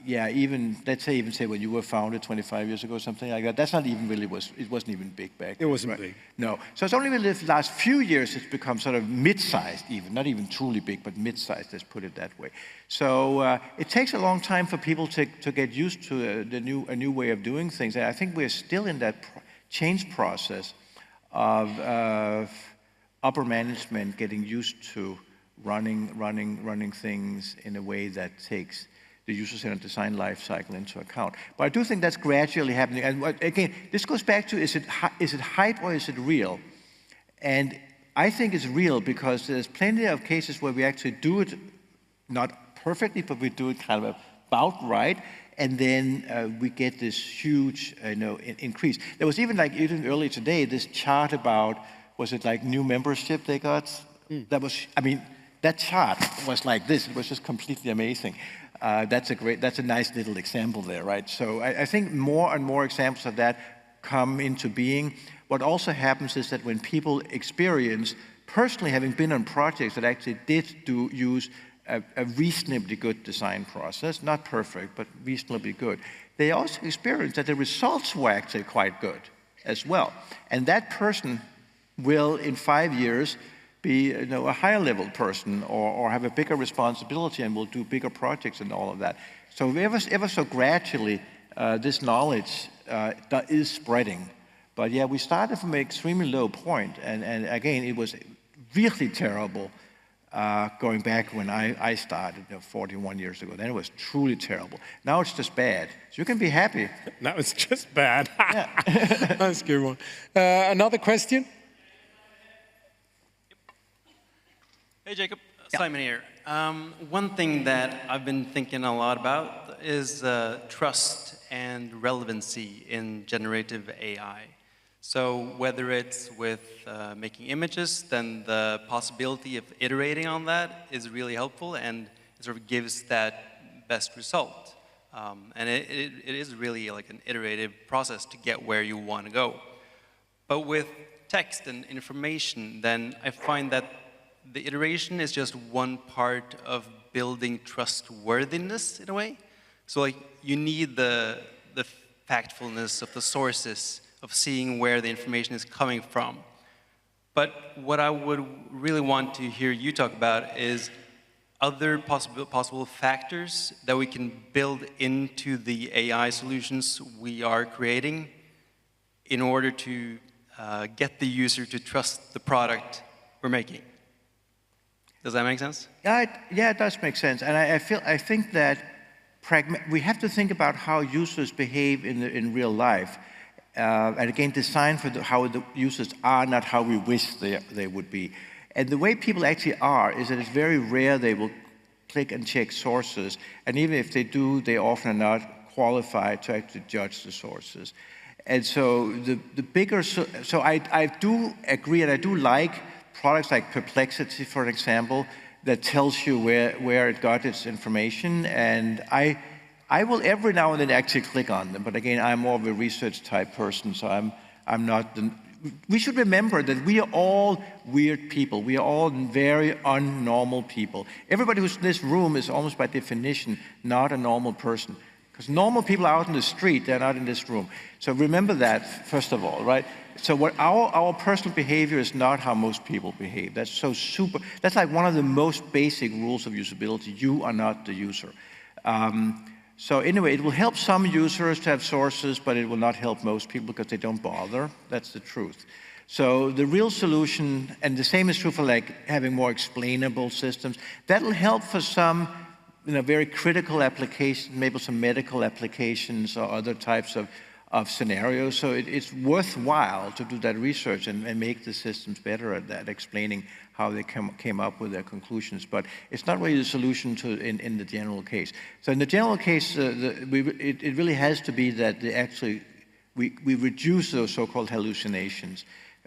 Even, let's say when you were founded 25 years ago, something like that. That's not even really it wasn't even big back then. It wasn't big. No. So it's only really the last few years it's become sort of mid-sized even, not even truly big, but mid-sized, let's put it that way. So it takes a long time for people to get used to a new way of doing things. And I think we're still in that change process of upper management getting used to running things in a way that takes the user-centered design life cycle into account. But I do think that's gradually happening. And again, this goes back to, is it hype or is it real? And I think it's real, because there's plenty of cases where we actually do it not perfectly, but we do it kind of about right, and then we get this huge increase. There was even earlier today, this chart about, was it like new membership they got? That was, I mean, that chart was like this. It was just completely amazing. That's a nice little example there, right? So I think more and more examples of that come into being. What also happens is that when people experience, personally having been on projects that actually did use a reasonably good design process, not perfect, but reasonably good, they also experience that the results were actually quite good as well. And that person will, in 5 years, be a higher level person, or have a bigger responsibility and will do bigger projects and all of that. So ever so gradually, this knowledge is spreading. But yeah, we started from an extremely low point, and again, it was really terrible going back when I started 41 years ago. Then it was truly terrible. Now it's just bad. So you can be happy. Now it's just bad. Yeah. That's a good one. Another question? Hey, Jakob. Simon here. One thing that I've been thinking a lot about is trust and relevancy in generative AI. So whether it's with making images, then the possibility of iterating on that is really helpful, and it sort of gives that best result. And it is really like an iterative process to get where you want to go. But with text and information, then I find that the iteration is just one part of building trustworthiness in a way. So like you need the factfulness of the sources, of seeing where the information is coming from. But what I would really want to hear you talk about is other possible factors that we can build into the AI solutions we are creating in order to get the user to trust the product we're making. Does that make sense? Yeah, it does make sense. And I think that we have to think about how users behave in real life. And again, design for how the users are, not how we wish they would be. And the way people actually are is that it's very rare they will click and check sources. And even if they do, they often are not qualified to actually judge the sources. And so the bigger, so I do agree, and I do like products like Perplexity, for example, that tells you where it got its information. And I will every now and then actually click on them. But again, I'm more of a research type person, so I'm not we should remember that we are all weird people. We are all very unnormal people. Everybody who's in this room is almost by definition not a normal person. Because normal people are out in the street, they're not in this room. So remember that, first of all, right? So what our personal behavior is not how most people behave. That's so super, that's like one of the most basic rules of usability. You are not the user. So anyway, it will help some users to have sources, but it will not help most people because they don't bother. That's the truth. So the real solution, and the same is true for like having more explainable systems, that'll help for some very critical applications, maybe some medical applications or other types of scenarios. So it's worthwhile to do that research and make the systems better at that, explaining how they came up with their conclusions. But it's not really the solution in the general case. So in the general case, it really has to be that we reduce those so-called hallucinations.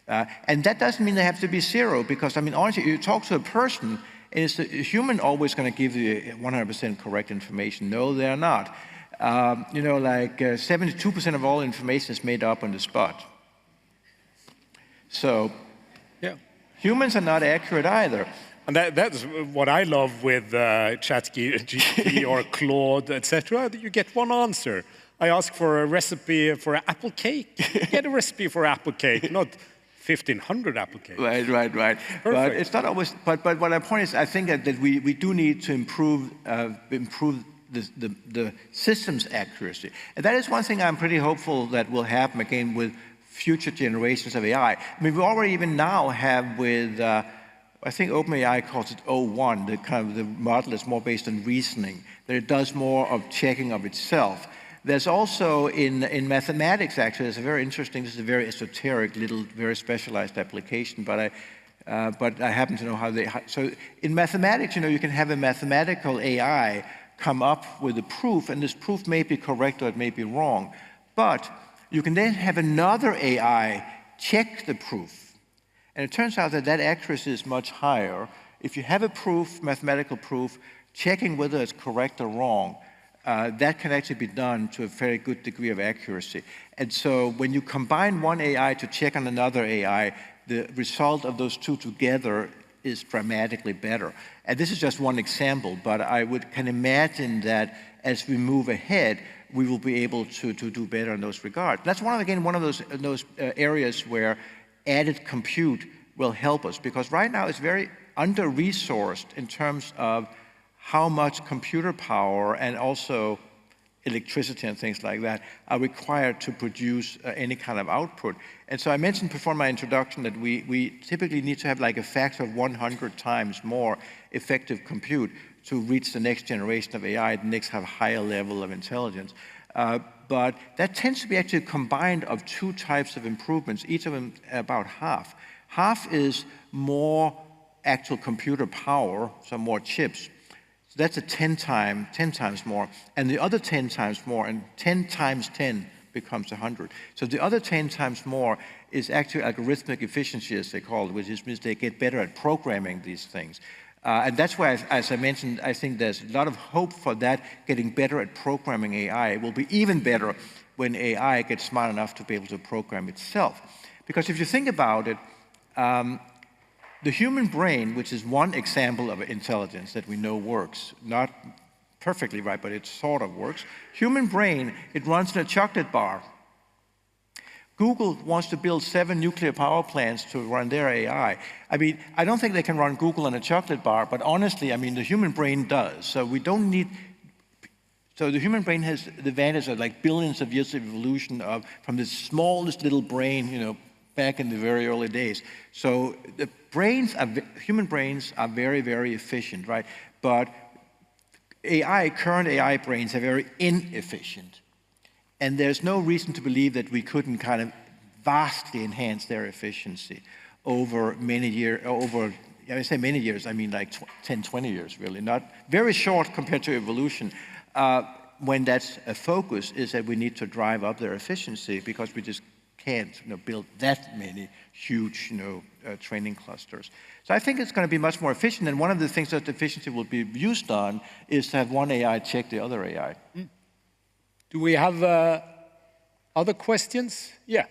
And that doesn't mean they have to be zero, because, I mean, honestly, you talk to a person, and is the human always going to give you 100% correct information? No, they're not. 72% of all information is made up on the spot. So humans are not accurate either. And that's what I love with ChatGPT or Claude, etc. You get one answer. I ask for a recipe for an apple cake. You get a recipe for apple cake, not 1,500 apple cakes. Right. Perfect. But it's not always. But what my point is, I think that we do need to improve the system's accuracy, and that is one thing I'm pretty hopeful that will happen again with future generations of AI. I mean, we already even now have with. I think OpenAI calls it O1, the model is more based on reasoning, that it does more of checking of itself. There's also in mathematics, actually, there's a very interesting, this is a very esoteric, little, very specialized application, but I happen to know how they, so in mathematics, you can have a mathematical AI come up with a proof, and this proof may be correct or it may be wrong, but you can then have another AI check the proof. And it turns out that accuracy is much higher. If you have a proof, mathematical proof, checking whether it's correct or wrong, that can actually be done to a very good degree of accuracy. And so when you combine one AI to check on another AI, the result of those two together is dramatically better. And this is just one example, but I can imagine that as we move ahead, we will be able to do better in those regards. That's one of those areas where added compute will help us, because right now it's very under-resourced in terms of how much computer power and also electricity and things like that are required to produce any kind of output. And so I mentioned before in my introduction that we typically need to have like a factor of 100 times more effective compute to reach the next generation of AI, the next higher level of intelligence. But that tends to be actually combined of two types of improvements, each of them about half. Half is more actual computer power, so more chips. So that's a 10 times more. And the other 10 times more, and 10 times 10 becomes 100. So the other 10 times more is actually algorithmic efficiency, as they call it, which means they get better at programming these things. And that's why, as I mentioned, I think there's a lot of hope for that getting better at programming AI. It will be even better when AI gets smart enough to be able to program itself. Because if you think about it, the human brain, which is one example of intelligence that we know works, not perfectly right, but it sort of works. Human brain, it runs in a chocolate bar. Google wants to build 7 nuclear power plants to run their AI. I mean, I don't think they can run Google on a chocolate bar, but honestly, I mean, the human brain does. So we don't need, so the human brain has the advantage of like billions of years of evolution from the smallest little brain, back in the very early days. So the human brains are very, very efficient, right? But current AI brains are very inefficient. And there's no reason to believe that we couldn't kind of vastly enhance their efficiency over many years, I say many years, I mean like 10, 20 years really, not very short compared to evolution. When that's a focus is that we need to drive up their efficiency because we just can't build that many huge training clusters. So I think it's going to be much more efficient, and one of the things that efficiency will be used on is to have one AI check the other AI. Do we have other questions? Yeah.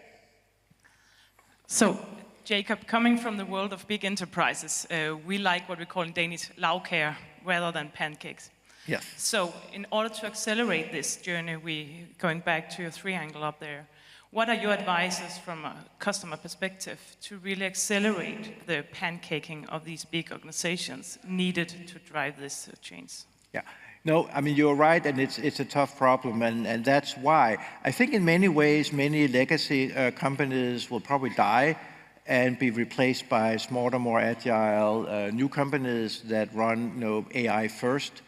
So, Jakob, coming from the world of big enterprises, we like what we call in Danish lavkage rather than pancakes. Yes. So, in order to accelerate this journey, going back to your triangle up there, what are your advices from a customer perspective to really accelerate the pancaking of these big organizations needed to drive this change? Yeah. No, I mean, you're right, and it's a tough problem, and that's why. I think in many ways, many legacy companies will probably die and be replaced by smarter, more agile new companies that run AI first.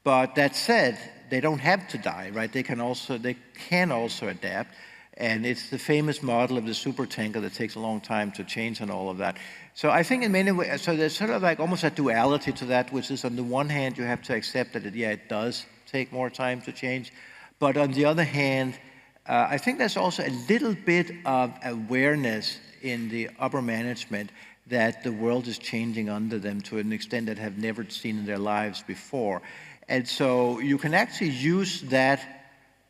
But that said, they don't have to die, right? They can also adapt. And it's the famous model of the supertanker that takes a long time to change and all of that. So I think in many ways, so there's sort of like almost a duality to that, which is on the one hand, you have to accept that it does take more time to change. But on the other hand, I think there's also a little bit of awareness in the upper management that the world is changing under them to an extent that have never seen in their lives before. And so you can actually use that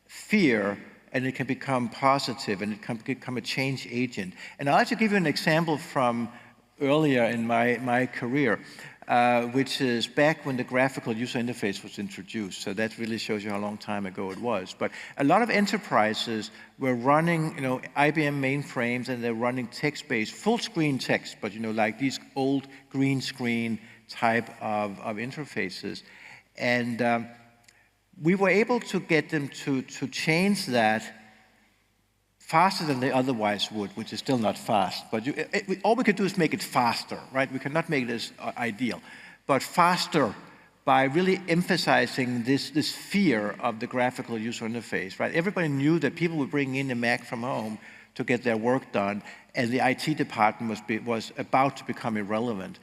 fear and it can become positive and it can become a change agent. And I'll actually give you an example from earlier in my career, which is back when the graphical user interface was introduced. So that really shows you how long time ago it was. But a lot of enterprises were running, IBM mainframes, and they're running text-based, full-screen text, but like these old green screen type of interfaces. And we were able to get them to change that faster than they otherwise would, which is still not fast. But all we could do is make it faster, right? We cannot make it as ideal, but faster by really emphasizing this fear of the graphical user interface, right? Everybody knew that people would bring in a Mac from home to get their work done, and the IT department was about to become irrelevant.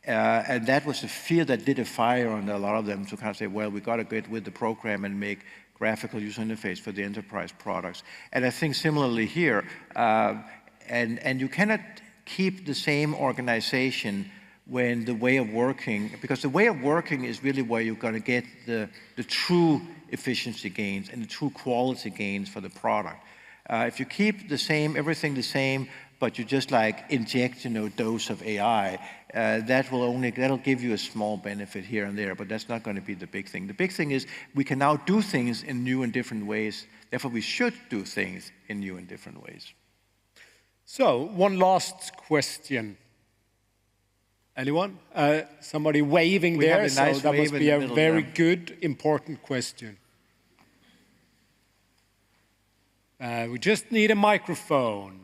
And that was a fear that lit a fire on a lot of them to kind of say, well, we got to get with the program and make graphical user interface for the enterprise products. And I think similarly here, and you cannot keep the same organization when the way of working, because the way of working is really where you're going to get the true efficiency gains and the true quality gains for the product. If you keep everything the same, but you just like inject, dose of AI, that'll give you a small benefit here and there, but that's not going to be the big thing. The big thing is we can now do things in new and different ways. Therefore, we should do things in new and different ways. So, one last question. Anyone? Somebody waving there, have a nice so that must wave be in a the middle very there. good, important question. We just need a microphone.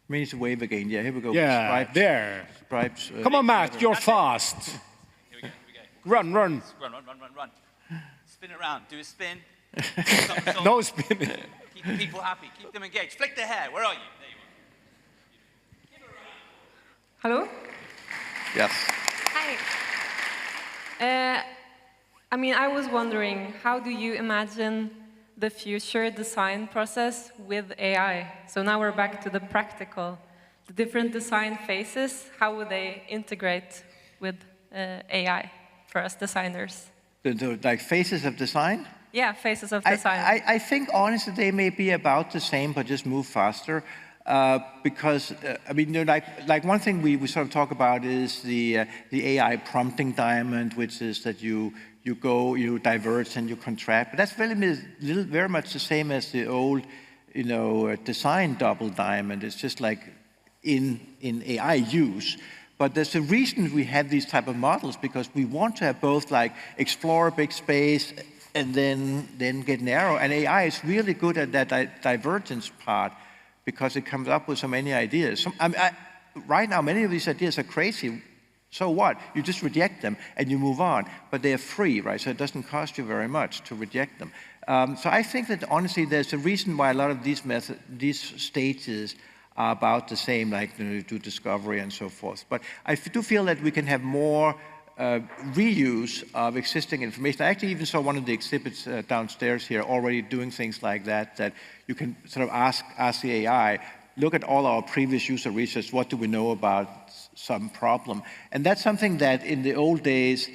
We need to wave again. Yeah, here we go. Yeah, Stripes, there. Stripes. Come on, Matt, you're fast. Here we go. Run. Run. Spin around. Do a spin. Somersault. No spinning. Keep people happy. Keep them engaged. Flick their hair. Where are you? There you are. Give her a round. Hello? Yes. Hi. I was wondering, how do you imagine the future design process with AI? So now we're back to the practical. The different design phases, how would they integrate with AI for us designers? Like phases of design? Yeah, phases of design. I think honestly they may be about the same, but just move faster. Because like one thing we sort of talk about is the AI prompting diamond, which is that you diverge and you contract. But that's very much the same as the old, design double diamond. It's just like in AI use. But there's a reason we have these type of models, because we want to have both like explore a big space and then get narrow. And AI is really good at that divergence part, because it comes up with so many ideas. Right now, many of these ideas are crazy. So what? You just reject them and you move on. But they're free, right? So it doesn't cost you very much to reject them. So I think that honestly, there's a reason why a lot of these stages are about the same, like do discovery and so forth. But I do feel that we can have more reuse of existing information. I actually even saw one of the exhibits downstairs here already doing things like that you can sort of ask the AI, look at all our previous user research, what do we know about some problem? And that's something that in the old days,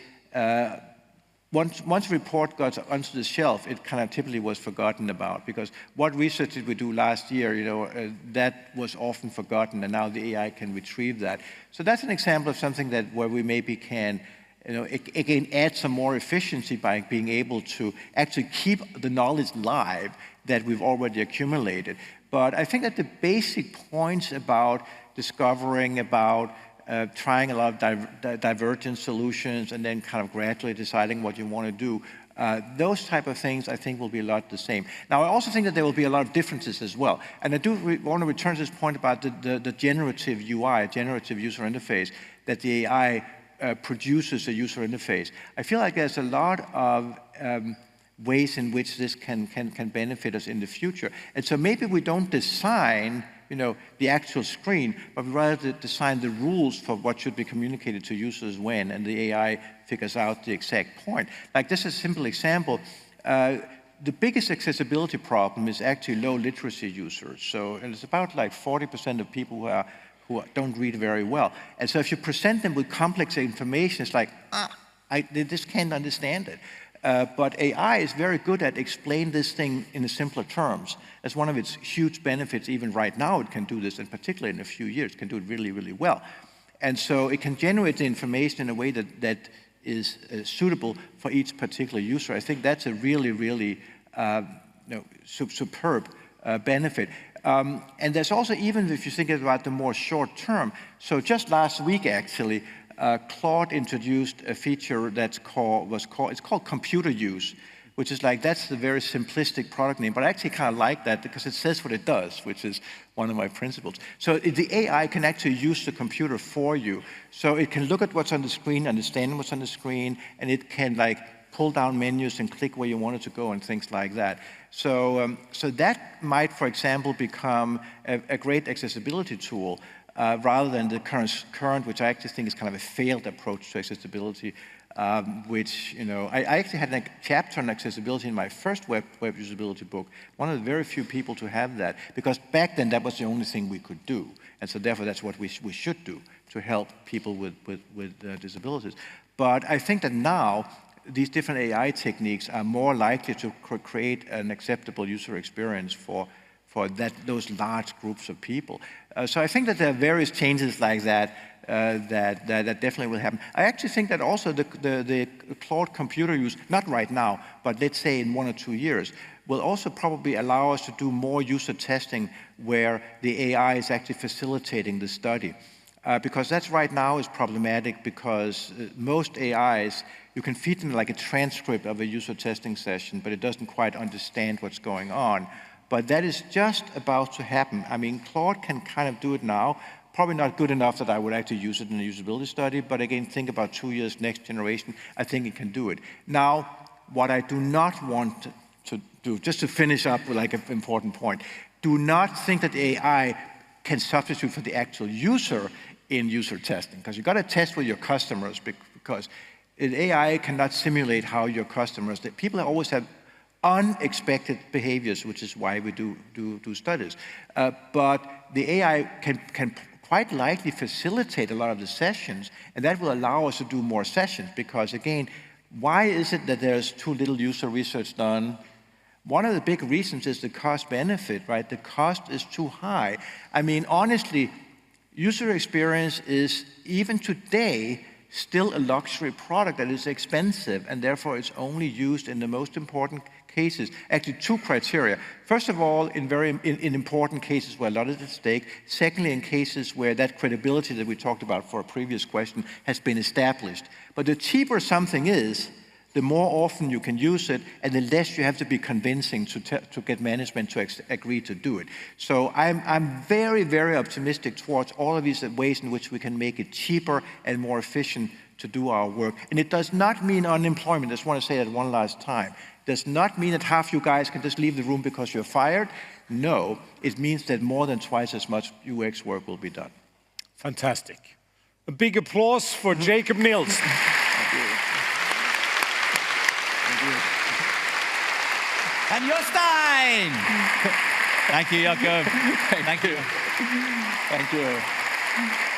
once a report got onto the shelf, it kind of typically was forgotten about, because what research did we do last year, that was often forgotten, and now the AI can retrieve that. So that's an example of something where we maybe can, again, add some more efficiency by being able to actually keep the knowledge live that we've already accumulated. But I think that the basic points about discovering, about trying a lot of divergent solutions and then kind of gradually deciding what you want to do. Those type of things, I think, will be a lot the same. Now, I also think that there will be a lot of differences as well. And I do want to return to this point about the generative UI, generative user interface, that the AI produces a user interface. I feel like there's a lot of ways in which this can benefit us in the future. And so maybe we don't design the actual screen, but rather design the rules for what should be communicated to users when, and the AI figures out the exact point. Like, this is a simple example. The biggest accessibility problem is actually low literacy users. So, and it's about like 40% of people who don't read very well. And so if you present them with complex information, it's like, they just can't understand it. But AI is very good at explaining this thing in simpler terms. That's one of its huge benefits. Even right now it can do this, and particularly in a few years, it can do it really, really well. And so it can generate the information in a way that is suitable for each particular user. I think that's a really, really superb benefit. And there's also, even if you think about the more short term, so just last week actually, Claude introduced a feature it's called computer use, which is like, that's the very simplistic product name, but I actually kind of like that because it says what it does, which is one of my principles. So the AI can actually use the computer for you. So it can look at what's on the screen, understand what's on the screen, and it can like pull down menus and click where you want it to go and things like that. So, so that might, for example, become a great accessibility tool. Rather than the current, which I actually think is kind of a failed approach to accessibility, which, I actually had a chapter on accessibility in my first web usability book, one of the very few people to have that, because back then that was the only thing we could do. And so therefore that's what we should do to help people with disabilities. But I think that now these different AI techniques are more likely to create an acceptable user experience for those large groups of people. So I think that there are various changes like that that definitely will happen. I actually think that also the Claude computer use, not right now, but let's say in 1 or 2 years, will also probably allow us to do more user testing where the AI is actually facilitating the study. Because that's right now is problematic because most AIs, you can feed them like a transcript of a user testing session, but it doesn't quite understand what's going on. But that is just about to happen. I mean, Claude can kind of do it now. Probably not good enough that I would actually use it in a usability study, but again, think about 2 years, next generation, I think it can do it. Now, what I do not want to do, just to finish up with like an important point, do not think that AI can substitute for the actual user in user testing, because you've got to test with your customers, because AI cannot simulate how your customers, people always have unexpected behaviors, which is why we do studies. But the AI can quite likely facilitate a lot of the sessions, and that will allow us to do more sessions, because again, why is it that there's too little user research done? One of the big reasons is the cost benefit, right? The cost is too high. I mean, honestly, user experience is, even today, still a luxury product that is expensive, and therefore it's only used in the most important cases. Actually, 2 criteria. First of all, in important cases where a lot is at stake. Secondly, in cases where that credibility that we talked about for a previous question has been established. But the cheaper something is, the more often you can use it, and the less you have to be convincing to get management to agree to do it. So I'm very, very optimistic towards all of these ways in which we can make it cheaper and more efficient to do our work. And it does not mean unemployment. I just want to say that one last time. It does not mean that half you guys can just leave the room because you're fired. No, it means that more than twice as much UX work will be done. Fantastic. A big applause for Jakob Nielsen. And Jostein! Thank you, Jakob. Thank you. Thank you.